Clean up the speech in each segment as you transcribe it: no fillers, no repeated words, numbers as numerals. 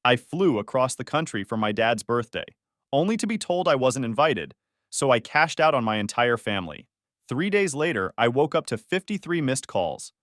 I flew across the country for my dad's birthday, only to be told I wasn't invited, so I cashed out on my entire family. 3 days later, I woke up to 53 missed calls.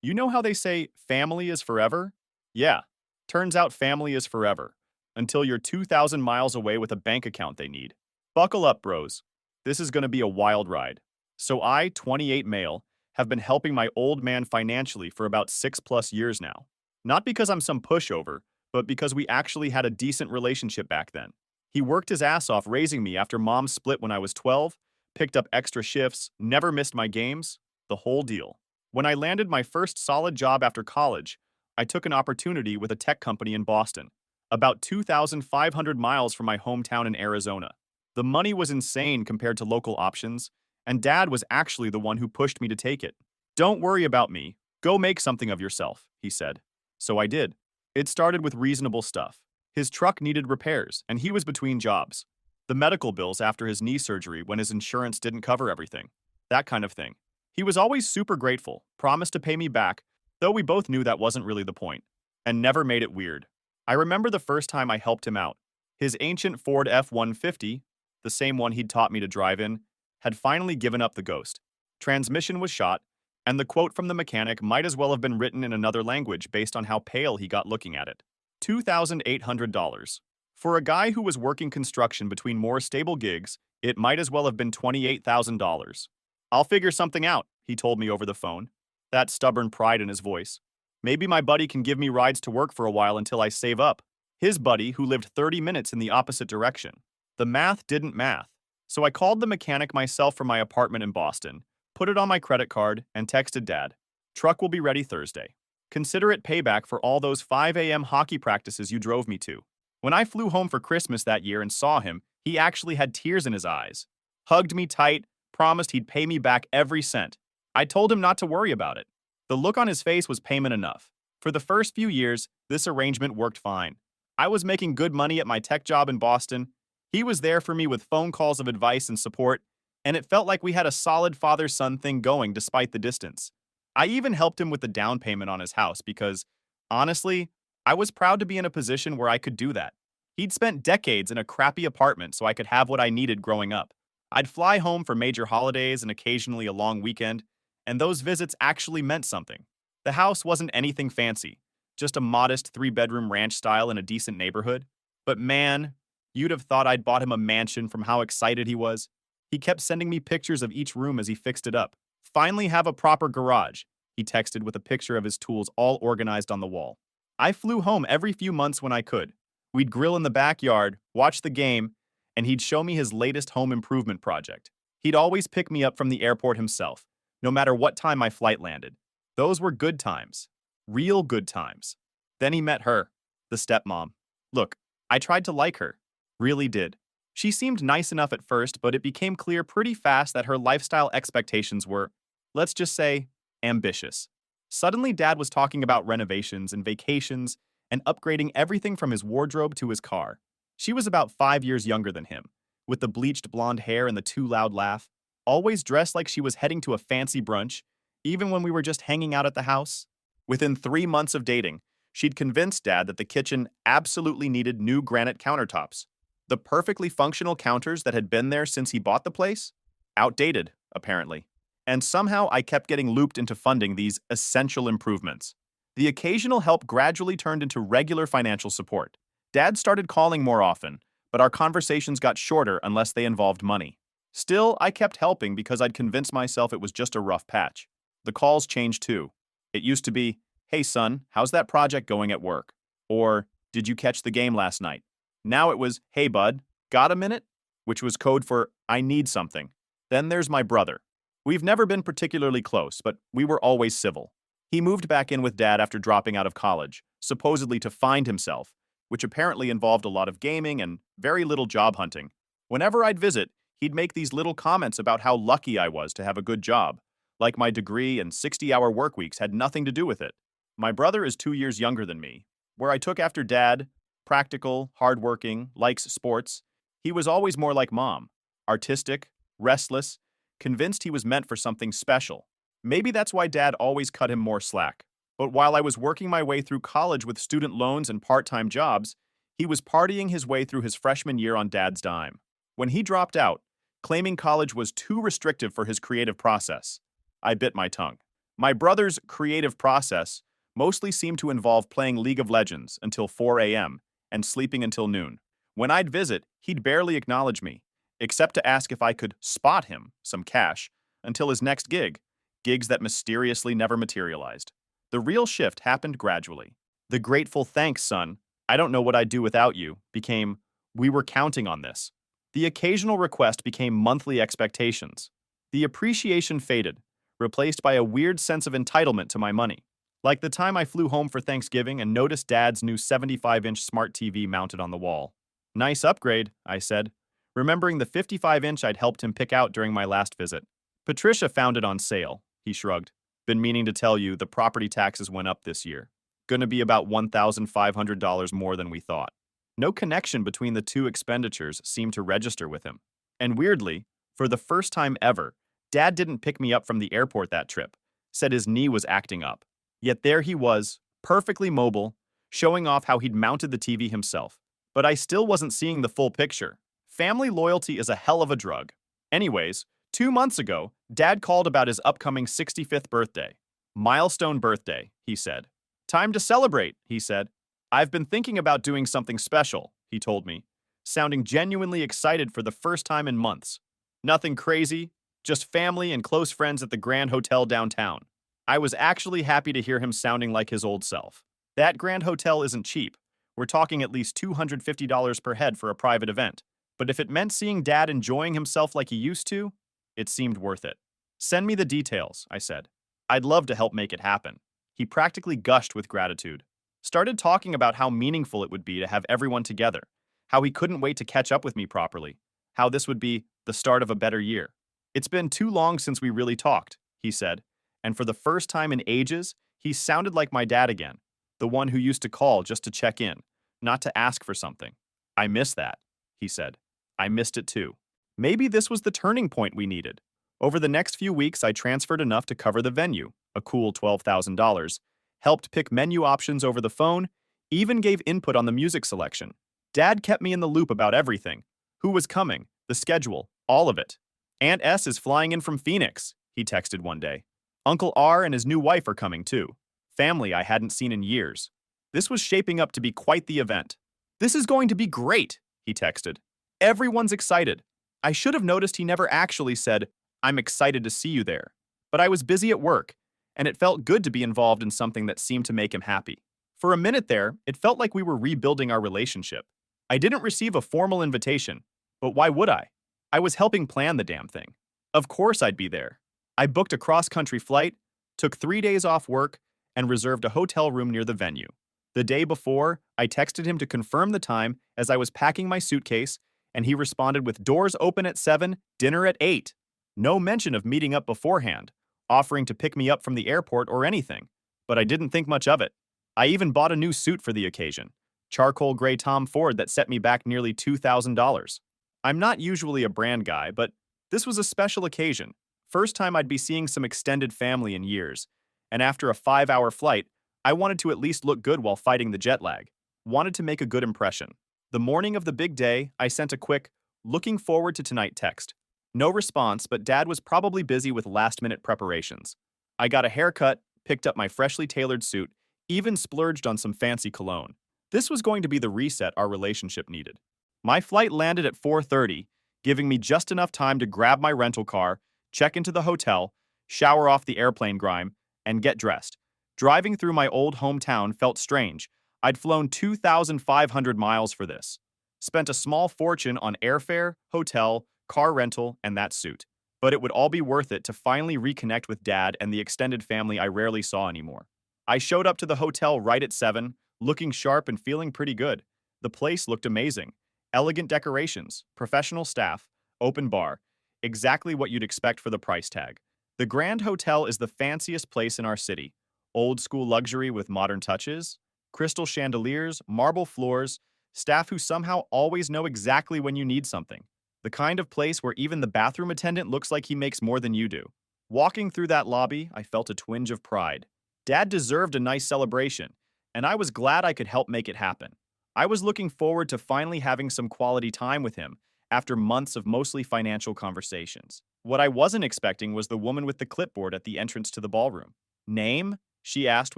You know how they say family is forever? Yeah, turns out family is forever, until you're 2,000 miles away with a bank account they need. Buckle up, bros. This is going to be a wild ride. So I, 28 male, have been helping my old man financially for about 6+ years now. Not because I'm some pushover, but because we actually had a decent relationship back then. He worked his ass off raising me after mom split when I was 12, picked up extra shifts, never missed my games, the whole deal. When I landed my first solid job after college, I took an opportunity with a tech company in Boston, about 2,500 miles from my hometown in Arizona. The money was insane compared to local options, and Dad was actually the one who pushed me to take it. Don't worry about me. Go make something of yourself, he said. So I did. It started with reasonable stuff. His truck needed repairs, and he was between jobs. The medical bills after his knee surgery when his insurance didn't cover everything. That kind of thing. He was always super grateful, promised to pay me back, though we both knew that wasn't really the point, and never made it weird. I remember the first time I helped him out. His ancient Ford F-150, the same one he'd taught me to drive in, had finally given up the ghost. Transmission was shot, and the quote from the mechanic might as well have been written in another language based on how pale he got looking at it. $2,800. For a guy who was working construction between more stable gigs, it might as well have been $28,000. I'll figure something out, he told me over the phone, that stubborn pride in his voice. Maybe my buddy can give me rides to work for a while until I save up. His buddy, who lived 30 minutes in the opposite direction. The math didn't math. So I called the mechanic myself from my apartment in Boston, put it on my credit card, and texted Dad. Truck will be ready Thursday. Consider it payback for all those 5 a.m. hockey practices you drove me to. When I flew home for Christmas that year and saw him, he actually had tears in his eyes. Hugged me tight, promised he'd pay me back every cent. I told him not to worry about it. The look on his face was payment enough. For the first few years, this arrangement worked fine. I was making good money at my tech job in Boston. He was there for me with phone calls of advice and support, and it felt like we had a solid father-son thing going despite the distance. I even helped him with the down payment on his house because, honestly, I was proud to be in a position where I could do that. He'd spent decades in a crappy apartment so I could have what I needed growing up. I'd fly home for major holidays and occasionally a long weekend, and those visits actually meant something. The house wasn't anything fancy, just a modest 3-bedroom ranch style in a decent neighborhood. But man, you'd have thought I'd bought him a mansion from how excited he was. He kept sending me pictures of each room as he fixed it up. Finally have a proper garage, he texted with a picture of his tools all organized on the wall. I flew home every few months when I could. We'd grill in the backyard, watch the game, and he'd show me his latest home improvement project. He'd always pick me up from the airport himself, no matter what time my flight landed. Those were good times. Real good times. Then he met her, the stepmom. Look, I tried to like her. Really did. She seemed nice enough at first, but it became clear pretty fast that her lifestyle expectations were, let's just say, ambitious. Suddenly, Dad was talking about renovations and vacations and upgrading everything from his wardrobe to his car. She was about 5 years younger than him, with the bleached blonde hair and the too loud laugh, always dressed like she was heading to a fancy brunch, even when we were just hanging out at the house. Within 3 months of dating, she'd convinced Dad that the kitchen absolutely needed new granite countertops. The perfectly functional counters that had been there since he bought the place? Outdated, apparently. And somehow I kept getting looped into funding these essential improvements. The occasional help gradually turned into regular financial support. Dad started calling more often, but our conversations got shorter unless they involved money. Still, I kept helping because I'd convinced myself it was just a rough patch. The calls changed too. It used to be, "Hey son, how's that project going at work?" Or, "Did you catch the game last night?" Now it was, "Hey bud, got a minute?" Which was code for, "I need something." Then there's my brother. We've never been particularly close, but we were always civil. He moved back in with Dad after dropping out of college, supposedly to find himself, which apparently involved a lot of gaming and very little job hunting. Whenever I'd visit, he'd make these little comments about how lucky I was to have a good job, like my degree and 60-hour work weeks had nothing to do with it. My brother is 2 years younger than me, where I took after Dad, practical, hardworking, likes sports. He was always more like Mom, artistic, restless, convinced he was meant for something special. Maybe that's why Dad always cut him more slack. But while I was working my way through college with student loans and part-time jobs, he was partying his way through his freshman year on Dad's dime. When he dropped out, claiming college was too restrictive for his creative process, I bit my tongue. My brother's creative process mostly seemed to involve playing League of Legends until 4 a.m. and sleeping until noon. When I'd visit, he'd barely acknowledge me, except to ask if I could spot him some cash until his next gigs that mysteriously never materialized. The real shift happened gradually. The grateful thanks, son, I don't know what I'd do without you, became, we were counting on this. The occasional request became monthly expectations. The appreciation faded, replaced by a weird sense of entitlement to my money. Like the time I flew home for Thanksgiving and noticed Dad's new 75-inch smart TV mounted on the wall. Nice upgrade, I said, remembering the 55-inch I'd helped him pick out during my last visit. Patricia found it on sale, he shrugged. Been meaning to tell you, the property taxes went up this year. Gonna be about $1,500 more than we thought. No connection between the two expenditures seemed to register with him. And weirdly, for the first time ever, Dad didn't pick me up from the airport that trip, said his knee was acting up. Yet there he was, perfectly mobile, showing off how he'd mounted the TV himself. But I still wasn't seeing the full picture. Family loyalty is a hell of a drug. Anyways, 2 months ago, Dad called about his upcoming 65th birthday. Milestone birthday, he said. Time to celebrate, he said. I've been thinking about doing something special, he told me, sounding genuinely excited for the first time in months. Nothing crazy, just family and close friends at the Grand Hotel downtown. I was actually happy to hear him sounding like his old self. That Grand Hotel isn't cheap. We're talking at least $250 per head for a private event. But if it meant seeing Dad enjoying himself like he used to, it seemed worth it. Send me the details, I said. I'd love to help make it happen. He practically gushed with gratitude. Started talking about how meaningful it would be to have everyone together, how he couldn't wait to catch up with me properly, how this would be the start of a better year. It's been too long since we really talked, he said, and for the first time in ages, he sounded like my dad again, the one who used to call just to check in, not to ask for something. I miss that, he said. I missed it too. Maybe this was the turning point we needed. Over the next few weeks, I transferred enough to cover the venue, a cool $12,000, helped pick menu options over the phone, even gave input on the music selection. Dad kept me in the loop about everything. Who was coming, the schedule, all of it. Aunt S is flying in from Phoenix, he texted one day. Uncle R and his new wife are coming too. Family I hadn't seen in years. This was shaping up to be quite the event. This is going to be great, he texted. Everyone's excited. I should have noticed he never actually said, I'm excited to see you there. But I was busy at work, and it felt good to be involved in something that seemed to make him happy. For a minute there, it felt like we were rebuilding our relationship. I didn't receive a formal invitation, but why would I? I was helping plan the damn thing. Of course I'd be there. I booked a cross-country flight, took 3 days off work, and reserved a hotel room near the venue. The day before, I texted him to confirm the time as I was packing my suitcase, and he responded with doors open at 7, dinner at 8. No mention of meeting up beforehand, offering to pick me up from the airport or anything. But I didn't think much of it. I even bought a new suit for the occasion, charcoal gray Tom Ford that set me back nearly $2,000. I'm not usually a brand guy, but this was a special occasion. First time I'd be seeing some extended family in years, and after a 5-hour flight, I wanted to at least look good while fighting the jet lag. Wanted to make a good impression. The morning of the big day, I sent a quick, looking forward to tonight text. No response, but Dad was probably busy with last-minute preparations. I got a haircut, picked up my freshly tailored suit, even splurged on some fancy cologne. This was going to be the reset our relationship needed. My flight landed at 4:30, giving me just enough time to grab my rental car, check into the hotel, shower off the airplane grime, and get dressed. Driving through my old hometown felt strange. I'd flown 2,500 miles for this. Spent a small fortune on airfare, hotel, car rental, and that suit. But it would all be worth it to finally reconnect with Dad and the extended family I rarely saw anymore. I showed up to the hotel right at 7, looking sharp and feeling pretty good. The place looked amazing. Elegant decorations, professional staff, open bar. Exactly what you'd expect for the price tag. The Grand Hotel is the fanciest place in our city. Old school luxury with modern touches, crystal chandeliers, marble floors, staff who somehow always know exactly when you need something. The kind of place where even the bathroom attendant looks like he makes more than you do. Walking through that lobby, I felt a twinge of pride. Dad deserved a nice celebration, and I was glad I could help make it happen. I was looking forward to finally having some quality time with him after months of mostly financial conversations. What I wasn't expecting was the woman with the clipboard at the entrance to the ballroom. Name? She asked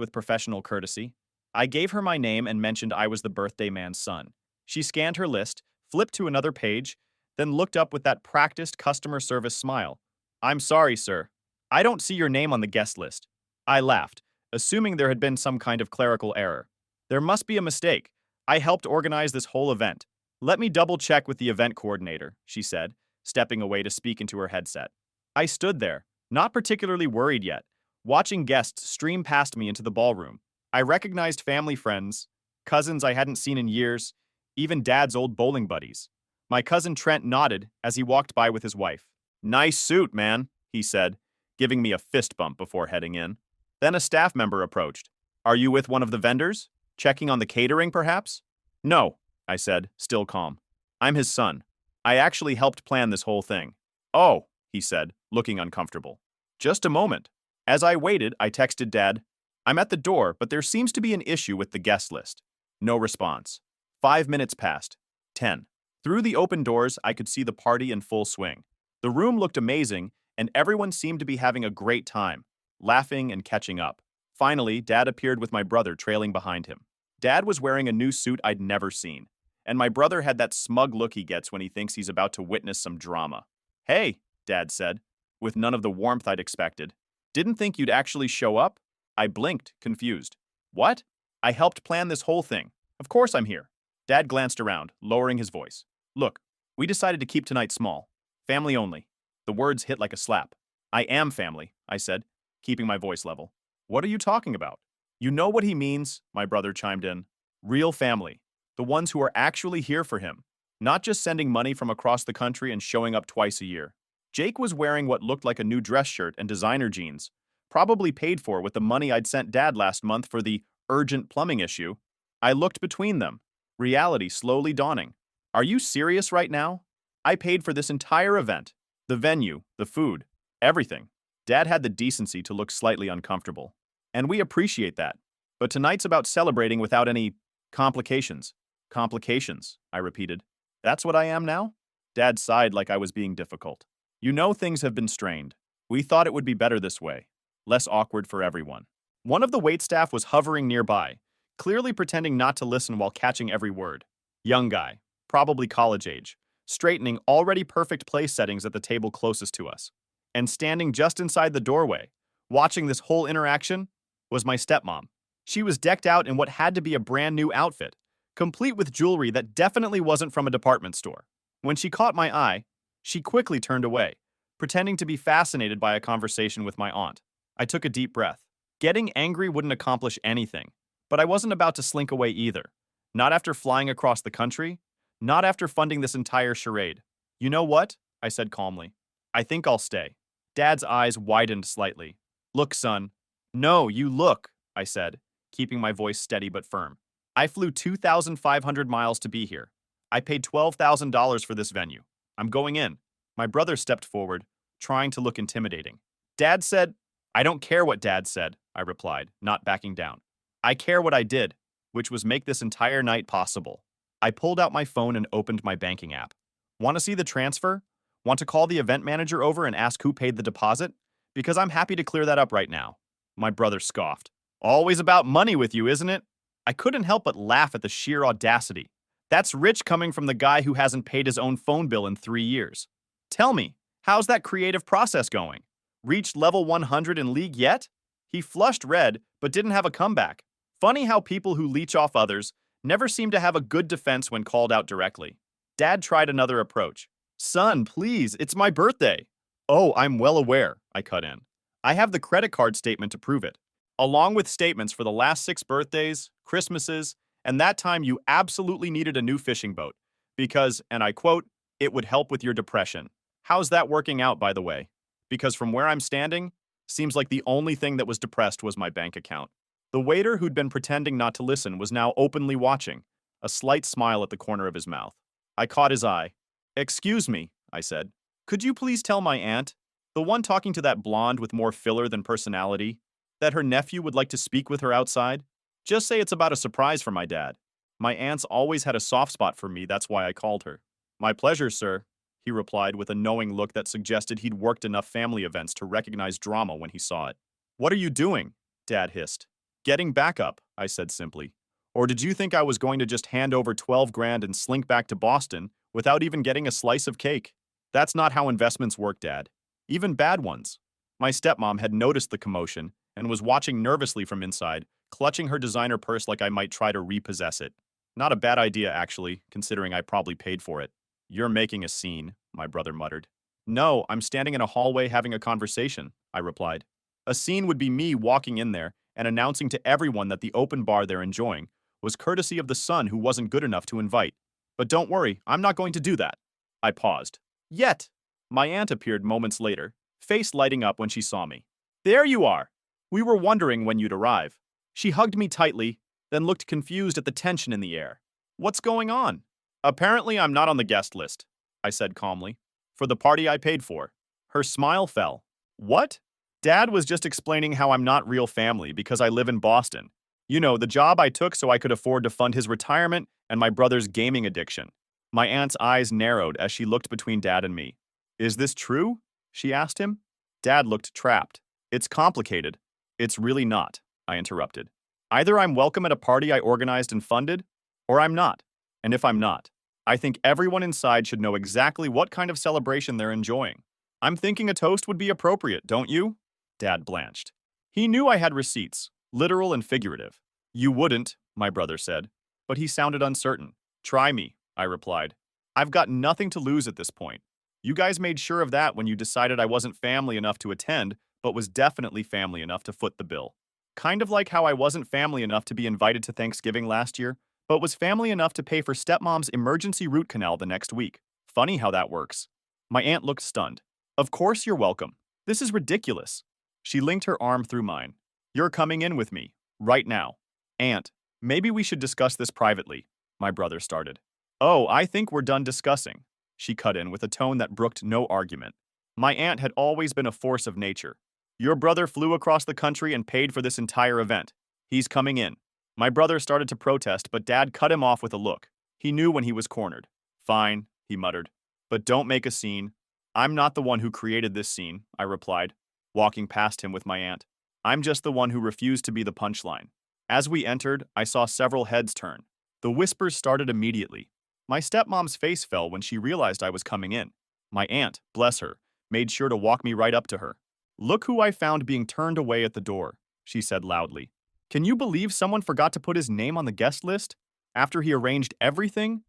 with professional courtesy. I gave her my name and mentioned I was the birthday man's son. She scanned her list, flipped to another page, then looked up with that practiced customer service smile. I'm sorry, sir. I don't see your name on the guest list. I laughed, assuming there had been some kind of clerical error. There must be a mistake. I helped organize this whole event. Let me double check with the event coordinator, she said, stepping away to speak into her headset. I stood there, not particularly worried yet, watching guests stream past me into the ballroom. I recognized family friends, cousins I hadn't seen in years, even Dad's old bowling buddies. My cousin Trent nodded as he walked by with his wife. Nice suit, man, he said, giving me a fist bump before heading in. Then a staff member approached. Are you with one of the vendors? Checking on the catering, perhaps? No, I said, still calm. I'm his son. I actually helped plan this whole thing. Oh, he said, looking uncomfortable. Just a moment. As I waited, I texted Dad. I'm at the door, but there seems to be an issue with the guest list. No response. 5 minutes passed. 10. Through the open doors, I could see the party in full swing. The room looked amazing, and everyone seemed to be having a great time, laughing and catching up. Finally, Dad appeared with my brother trailing behind him. Dad was wearing a new suit I'd never seen, and my brother had that smug look he gets when he thinks he's about to witness some drama. Hey, Dad said, with none of the warmth I'd expected. Didn't think you'd actually show up? I blinked, confused. What? I helped plan this whole thing. Of course I'm here. Dad glanced around, lowering his voice. Look, we decided to keep tonight small. Family only. The words hit like a slap. I am family, I said, keeping my voice level. What are you talking about? You know what he means, my brother chimed in. Real family. The ones who are actually here for him. Not just sending money from across the country and showing up twice a year. Jake was wearing what looked like a new dress shirt and designer jeans, probably paid for with the money I'd sent Dad last month for the urgent plumbing issue. I looked between them, reality slowly dawning. Are you serious right now? I paid for this entire event. The venue, the food, everything. Dad had the decency to look slightly uncomfortable. And we appreciate that. But tonight's about celebrating without any complications. Complications, I repeated. That's what I am now? Dad sighed like I was being difficult. You know things have been strained. We thought it would be better this way. Less awkward for everyone. One of the waitstaff was hovering nearby, clearly pretending not to listen while catching every word. Young guy, probably college age, straightening already perfect place settings at the table closest to us. And standing just inside the doorway, watching this whole interaction, was my stepmom. She was decked out in what had to be a brand new outfit, complete with jewelry that definitely wasn't from a department store. When she caught my eye, she quickly turned away, pretending to be fascinated by a conversation with my aunt. I took a deep breath. Getting angry wouldn't accomplish anything, but I wasn't about to slink away either. Not after flying across the country, not after funding this entire charade. You know what? I said calmly. I think I'll stay. Dad's eyes widened slightly. Look, son. No, you look, I said, keeping my voice steady but firm. I flew 2,500 miles to be here. I paid $12,000 for this venue. I'm going in. My brother stepped forward, trying to look intimidating. Dad said, I don't care what Dad said, I replied, not backing down. I care what I did, which was make this entire night possible. I pulled out my phone and opened my banking app. Want to see the transfer? Want to call the event manager over and ask who paid the deposit? Because I'm happy to clear that up right now. My brother scoffed. Always about money with you, isn't it? I couldn't help but laugh at the sheer audacity. That's rich coming from the guy who hasn't paid his own phone bill in 3 years. Tell me, how's that creative process going? Reached level 100 in League yet? He flushed red, but didn't have a comeback. Funny how people who leech off others never seem to have a good defense when called out directly. Dad tried another approach. Son, please, it's my birthday. Oh, I'm well aware, I cut in. I have the credit card statement to prove it, along with statements for the last 6 birthdays, Christmases, and that time you absolutely needed a new fishing boat because, and I quote, it would help with your depression. How's that working out, by the way? Because from where I'm standing, seems like the only thing that was depressed was my bank account. The waiter who'd been pretending not to listen was now openly watching, a slight smile at the corner of his mouth. I caught his eye. Excuse me, I said. Could you please tell my aunt, the one talking to that blonde with more filler than personality, That her nephew would like to speak with her outside? Just say it's about a surprise for my dad. My aunt's always had a soft spot for me, that's why I called her. My pleasure, sir, he replied with a knowing look that suggested he'd worked enough family events to recognize drama when he saw it. What are you doing? Dad hissed. Getting back up, I said simply. Or did you think I was going to just hand over 12 grand and slink back to Boston without even getting a slice of cake? That's not how investments work, Dad. Even bad ones. My stepmom had noticed the commotion and was watching nervously from inside, clutching her designer purse like I might try to repossess it. Not a bad idea, actually, considering I probably paid for it. You're making a scene, my brother muttered. No, I'm standing in a hallway having a conversation, I replied. A scene would be me walking in there and announcing to everyone that the open bar they're enjoying was courtesy of the son who wasn't good enough to invite. But don't worry, I'm not going to do that. I paused. Yet! My aunt appeared moments later, face lighting up when she saw me. There you are! We were wondering when you'd arrive. She hugged me tightly, then looked confused at the tension in the air. What's going on? Apparently I'm not on the guest list, I said calmly, for the party I paid for. Her smile fell. What? Dad was just explaining how I'm not real family because I live in Boston. You know, the job I took so I could afford to fund his retirement and my brother's gaming addiction. My aunt's eyes narrowed as she looked between Dad and me. Is this true? She asked him. Dad looked trapped. It's complicated. It's really not, I interrupted. Either I'm welcome at a party I organized and funded, or I'm not. And if I'm not, I think everyone inside should know exactly what kind of celebration they're enjoying. I'm thinking a toast would be appropriate, don't you? Dad blanched. He knew I had receipts, literal and figurative. You wouldn't, my brother said, but he sounded uncertain. Try me, I replied. I've got nothing to lose at this point. You guys made sure of that when you decided I wasn't family enough to attend, but was definitely family enough to foot the bill. Kind of like how I wasn't family enough to be invited to Thanksgiving last year, but was family enough to pay for stepmom's emergency root canal the next week. Funny how that works. My aunt looked stunned. Of course you're welcome. This is ridiculous. She linked her arm through mine. You're coming in with me, right now. Aunt, maybe we should discuss this privately, my brother started. Oh, I think we're done discussing, she cut in with a tone that brooked no argument. My aunt had always been a force of nature. Your brother flew across the country and paid for this entire event. He's coming in. My brother started to protest, but Dad cut him off with a look. He knew when he was cornered. Fine, he muttered. But don't make a scene. I'm not the one who created this scene, I replied, walking past him with my aunt. I'm just the one who refused to be the punchline. As we entered, I saw several heads turn. The whispers started immediately. My stepmom's face fell when she realized I was coming in. My aunt, bless her, made sure to walk me right up to her. Look who I found being turned away at the door, she said loudly. Can you believe someone forgot to put his name on the guest list after he arranged everything?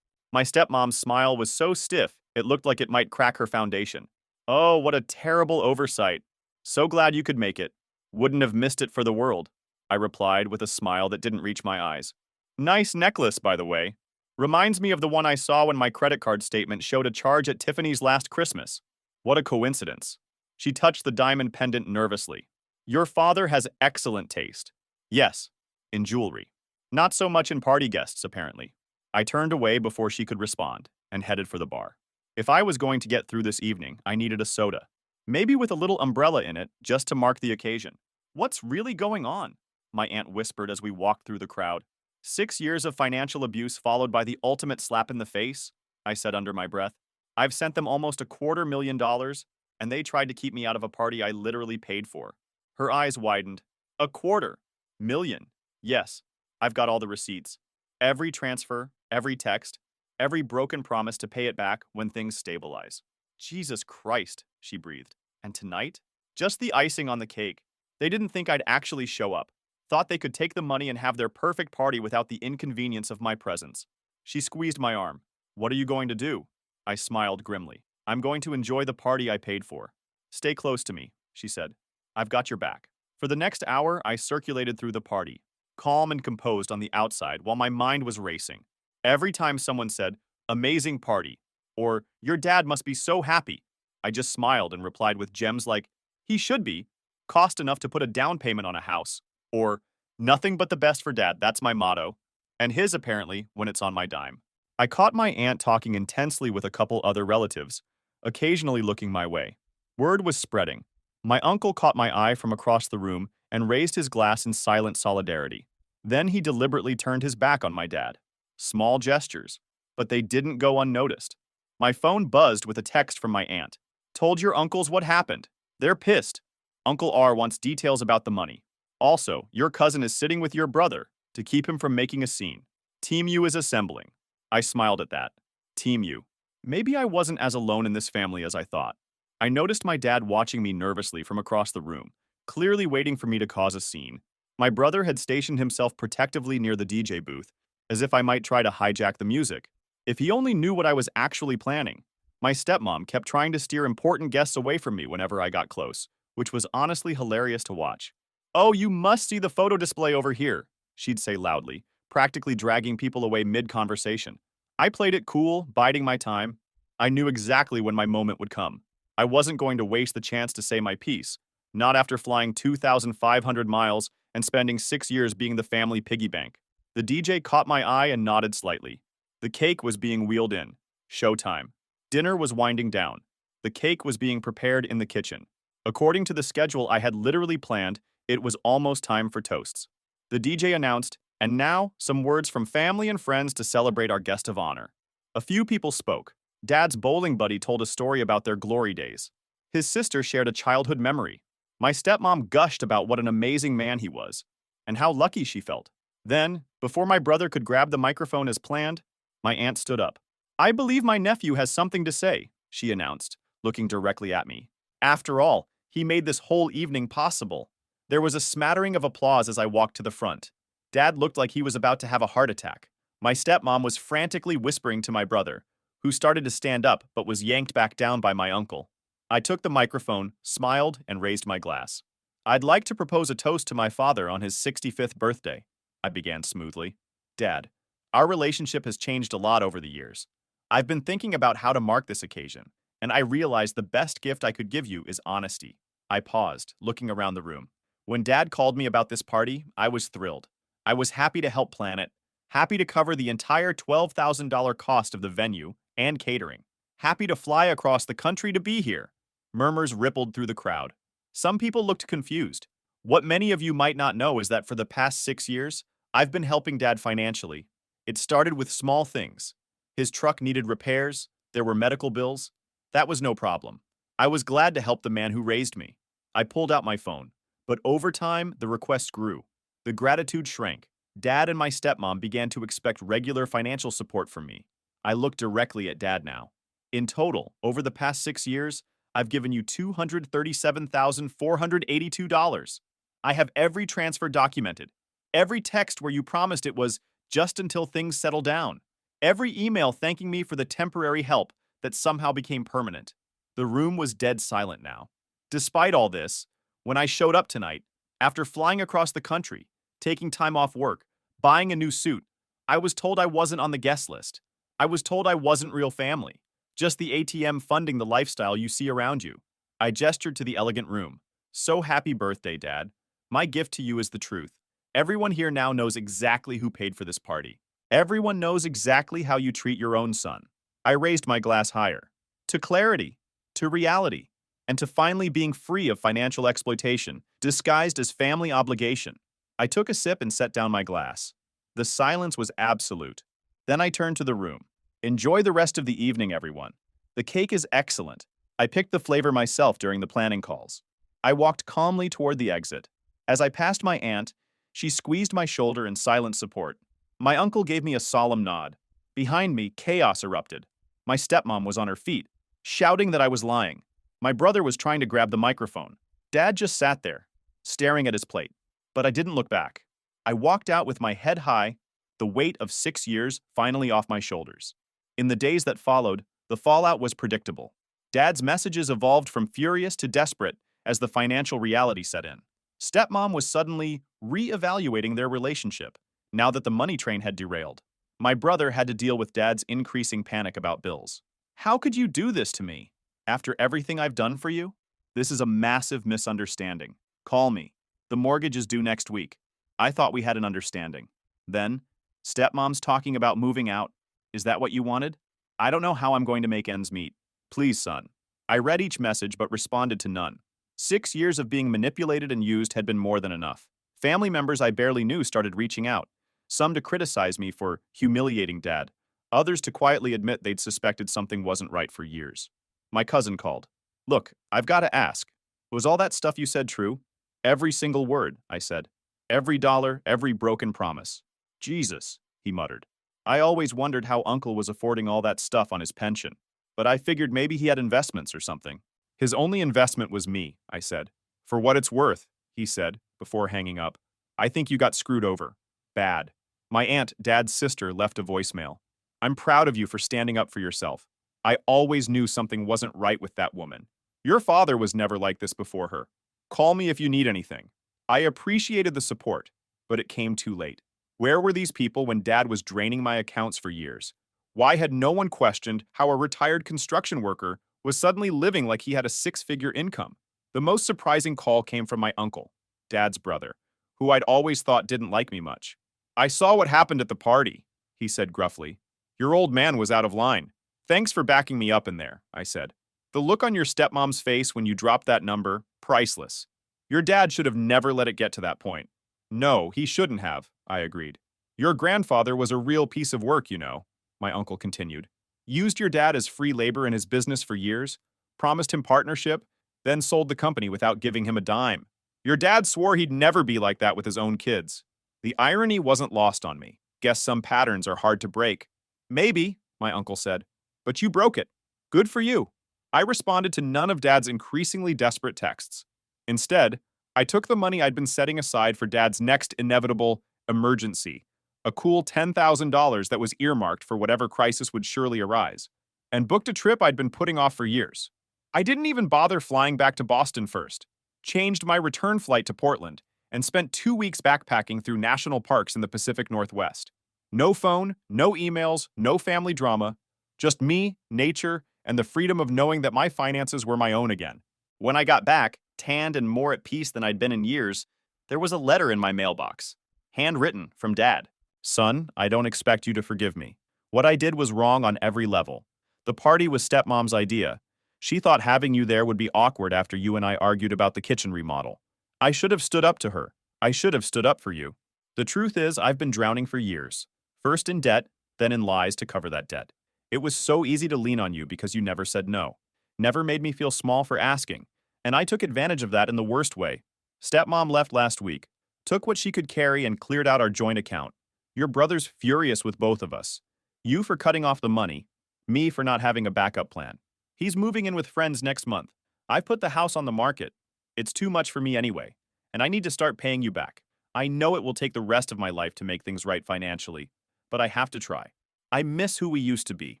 My stepmom's smile was so stiff, it looked like it might crack her foundation. Oh, what a terrible oversight. So glad you could make it. Wouldn't have missed it for the world, I replied with a smile that didn't reach my eyes. Nice necklace, by the way. Reminds me of the one I saw when my credit card statement showed a charge at Tiffany's last Christmas. What a coincidence. She touched the diamond pendant nervously. Your father has excellent taste. Yes, in jewelry. Not so much in party guests, apparently. I turned away before she could respond and headed for the bar. If I was going to get through this evening, I needed a soda. Maybe with a little umbrella in it, just to mark the occasion. What's really going on? My aunt whispered as we walked through the crowd. 6 years of financial abuse followed by the ultimate slap in the face, I said under my breath. I've sent them almost $250,000, and they tried to keep me out of a party I literally paid for. Her eyes widened. $250,000. Yes, I've got all the receipts. Every transfer, every text, every broken promise to pay it back when things stabilize. Jesus Christ, she breathed. And tonight? Just the icing on the cake. They didn't think I'd actually show up. Thought they could take the money and have their perfect party without the inconvenience of my presence. She squeezed my arm. What are you going to do? I smiled grimly. I'm going to enjoy the party I paid for. Stay close to me, she said. I've got your back. For the next hour, I circulated through the party, calm and composed on the outside while my mind was racing. Every time someone said, amazing party, or your dad must be so happy, I just smiled and replied with gems like, he should be, cost enough to put a down payment on a house, or nothing but the best for dad, that's my motto, and his apparently when it's on my dime. I caught my aunt talking intensely with a couple other relatives, occasionally looking my way. Word was spreading. My uncle caught my eye from across the room and raised his glass in silent solidarity. Then he deliberately turned his back on my dad. Small gestures, but they didn't go unnoticed. My phone buzzed with a text from my aunt. Told your uncles what happened. They're pissed. Uncle R wants details about the money. Also, your cousin is sitting with your brother to keep him from making a scene. Team U is assembling. I smiled at that. Team U. Maybe I wasn't as alone in this family as I thought. I noticed my dad watching me nervously from across the room, clearly waiting for me to cause a scene. My brother had stationed himself protectively near the DJ booth, as if I might try to hijack the music. If he only knew what I was actually planning. My stepmom kept trying to steer important guests away from me whenever I got close, which was honestly hilarious to watch. Oh, you must see the photo display over here, she'd say loudly, practically dragging people away mid-conversation. I played it cool, biding my time. I knew exactly when my moment would come. I wasn't going to waste the chance to say my piece, not after flying 2,500 miles and spending 6 years being the family piggy bank. The DJ caught my eye and nodded slightly. The cake was being wheeled in. Showtime. Dinner was winding down. The cake was being prepared in the kitchen. According to the schedule I had literally planned, it was almost time for toasts. The DJ announced, and now, some words from family and friends to celebrate our guest of honor. A few people spoke. Dad's bowling buddy told a story about their glory days. His sister shared a childhood memory. My stepmom gushed about what an amazing man he was, and how lucky she felt. Then, before my brother could grab the microphone as planned, my aunt stood up. I believe my nephew has something to say, she announced, looking directly at me. After all, he made this whole evening possible. There was a smattering of applause as I walked to the front. Dad looked like he was about to have a heart attack. My stepmom was frantically whispering to my brother, who started to stand up but was yanked back down by my uncle. I took the microphone, smiled, and raised my glass. I'd like to propose a toast to my father on his 65th birthday, I began smoothly. Dad, our relationship has changed a lot over the years. I've been thinking about how to mark this occasion, and I realized the best gift I could give you is honesty. I paused, looking around the room. When Dad called me about this party, I was thrilled. I was happy to help plan it, happy to cover the entire $12,000 cost of the venue and catering, happy to fly across the country to be here. Murmurs rippled through the crowd. Some people looked confused. What many of you might not know is that for the past 6 years, I've been helping Dad financially. It started with small things. His truck needed repairs, there were medical bills. That was no problem. I was glad to help the man who raised me. I pulled out my phone. But over time, the requests grew. The gratitude shrank. Dad and my stepmom began to expect regular financial support from me. I looked directly at Dad now. In total, over the past 6 years, I've given you $237,482. I have every transfer documented. Every text where you promised it was just until things settle down. Every email thanking me for the temporary help that somehow became permanent. The room was dead silent now. Despite all this, when I showed up tonight, after flying across the country, taking time off work, buying a new suit, I was told I wasn't on the guest list. I was told I wasn't real family, just the ATM funding the lifestyle you see around you. I gestured to the elegant room. So happy birthday, Dad. My gift to you is the truth. Everyone here now knows exactly who paid for this party. Everyone knows exactly how you treat your own son. I raised my glass higher. To clarity, to reality, and to finally being free of financial exploitation, disguised as family obligation. I took a sip and set down my glass. The silence was absolute. Then I turned to the room. Enjoy the rest of the evening, everyone. The cake is excellent. I picked the flavor myself during the planning calls. I walked calmly toward the exit. As I passed my aunt, she squeezed my shoulder in silent support. My uncle gave me a solemn nod. Behind me, chaos erupted. My stepmom was on her feet, shouting that I was lying. My brother was trying to grab the microphone. Dad just sat there, staring at his plate. But I didn't look back. I walked out with my head high, the weight of 6 years finally off my shoulders. In the days that followed, the fallout was predictable. Dad's messages evolved from furious to desperate as the financial reality set in. Stepmom was suddenly re-evaluating their relationship, now that the money train had derailed. My brother had to deal with Dad's increasing panic about bills. How could you do this to me? After everything I've done for you? This is a massive misunderstanding. Call me. The mortgage is due next week. I thought we had an understanding. Then, stepmom's talking about moving out. Is that what you wanted? I don't know how I'm going to make ends meet. Please, son. I read each message but responded to none. 6 years of being manipulated and used had been more than enough. Family members I barely knew started reaching out, some to criticize me for humiliating Dad, others to quietly admit they'd suspected something wasn't right for years. My cousin called. Look, I've got to ask. Was all that stuff you said true? Every single word, I said. Every dollar, every broken promise. Jesus, he muttered. I always wondered how Uncle was affording all that stuff on his pension, but I figured maybe he had investments or something. His only investment was me, I said. For what it's worth, he said, before hanging up. I think you got screwed over. Bad. My aunt, Dad's sister, left a voicemail. I'm proud of you for standing up for yourself. I always knew something wasn't right with that woman. Your father was never like this before her. Call me if you need anything. I appreciated the support, but it came too late. Where were these people when Dad was draining my accounts for years? Why had no one questioned how a retired construction worker was suddenly living like he had a six-figure income? The most surprising call came from my uncle, Dad's brother, who I'd always thought didn't like me much. I saw what happened at the party, he said gruffly. Your old man was out of line. Thanks for backing me up in there, I said. The look on your stepmom's face when you dropped that number, priceless. Your dad should have never let it get to that point. No, he shouldn't have, I agreed. Your grandfather was a real piece of work, you know, my uncle continued. Used your dad as free labor in his business for years, promised him partnership, then sold the company without giving him a dime. Your dad swore he'd never be like that with his own kids. The irony wasn't lost on me. Guess some patterns are hard to break. Maybe, my uncle said, but you broke it. Good for you. I responded to none of Dad's increasingly desperate texts. Instead, I took the money I'd been setting aside for Dad's next inevitable emergency, a cool $10,000 that was earmarked for whatever crisis would surely arise, and booked a trip I'd been putting off for years. I didn't even bother flying back to Boston first, changed my return flight to Portland, and spent 2 weeks backpacking through national parks in the Pacific Northwest. No phone, no emails, no family drama, just me, nature, and the freedom of knowing that my finances were my own again. When I got back, tanned and more at peace than I'd been in years, there was a letter in my mailbox, handwritten from Dad. Son, I don't expect you to forgive me. What I did was wrong on every level. The party was stepmom's idea. She thought having you there would be awkward after you and I argued about the kitchen remodel. I should have stood up to her. I should have stood up for you. The truth is, I've been drowning for years. First in debt, then in lies to cover that debt. It was so easy to lean on you because you never said no. Never made me feel small for asking. And I took advantage of that in the worst way. Stepmom left last week, took what she could carry and cleared out our joint account. Your brother's furious with both of us. You for cutting off the money, me for not having a backup plan. He's moving in with friends next month. I've put the house on the market. It's too much for me anyway, and I need to start paying you back. I know it will take the rest of my life to make things right financially, but I have to try. I miss who we used to be.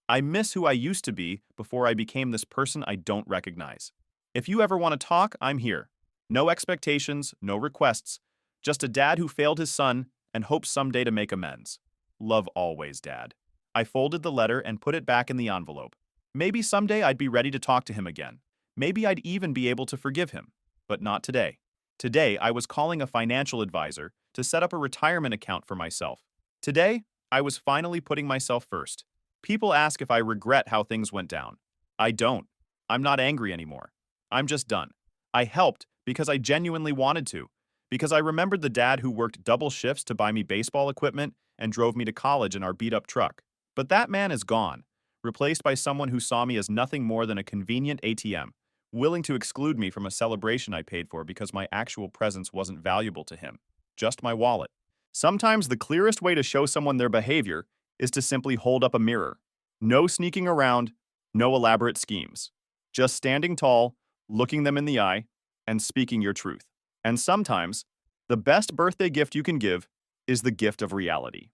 I miss who I used to be before I became this person I don't recognize. If you ever want to talk, I'm here. No expectations, no requests, just a dad who failed his son and hopes someday to make amends. Love always, Dad. I folded the letter and put it back in the envelope. Maybe someday I'd be ready to talk to him again. Maybe I'd even be able to forgive him. But not today. Today, I was calling a financial advisor to set up a retirement account for myself. Today, I was finally putting myself first. People ask if I regret how things went down. I don't. I'm not angry anymore. I'm just done. I helped because I genuinely wanted to. Because I remembered the dad who worked double shifts to buy me baseball equipment and drove me to college in our beat-up truck. But that man is gone, replaced by someone who saw me as nothing more than a convenient ATM, willing to exclude me from a celebration I paid for because my actual presence wasn't valuable to him, just my wallet. Sometimes the clearest way to show someone their behavior is to simply hold up a mirror. No sneaking around, no elaborate schemes. Just standing tall, looking them in the eye, and speaking your truth. And sometimes, the best birthday gift you can give is the gift of reality.